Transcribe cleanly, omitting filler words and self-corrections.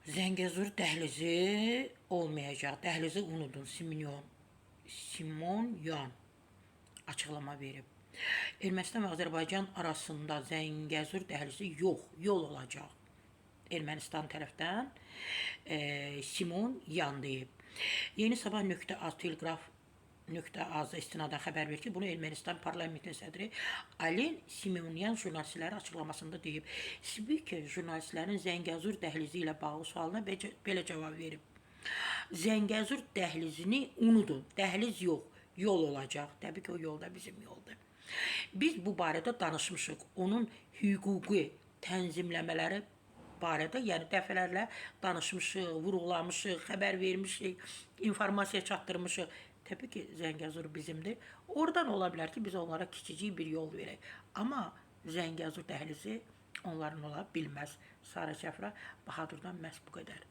Zəngəzur dəhlizi olmayacaq. Dəhlizi unudun. Simonyan açıqlama verib. Ermənistan və Azərbaycan arasında Zəngəzur dəhlizi yox, yol olacaq. Ermənistan tərəfdən Simonyan deyib. Yeni Sabah.az Telegraf.az istinadən xəbər verir ki, bunu Ermənistan parlamentinin sədri Alen Simonyan jurnalistlərə açıqlamasında deyib. Spiker jurnalistlərin Zəngəzur dəhlizi ilə bağlı sualına belə cavab verib. Zəngəzur dəhlizini unudun, dəhliz yox, yol olacaq. Təbii ki, o yol da bizim yoldur. Biz bu barədə danışmışıq. Onun hüquqi tənzimləmələri barədə, yəni dəfələrlə danışmışıq, vurğulamışıq, xəbər vermişik, informasiya çatdırmışıq. Təbii ki, Zəngəzur bizimdir. Oradan ola bilər ki, biz onlara kiçicik bir yol verək. Amma Zəngəzur dəhlizi onların ola bilməz. Sarı Səfra Bahadurdan məhz bu qədər.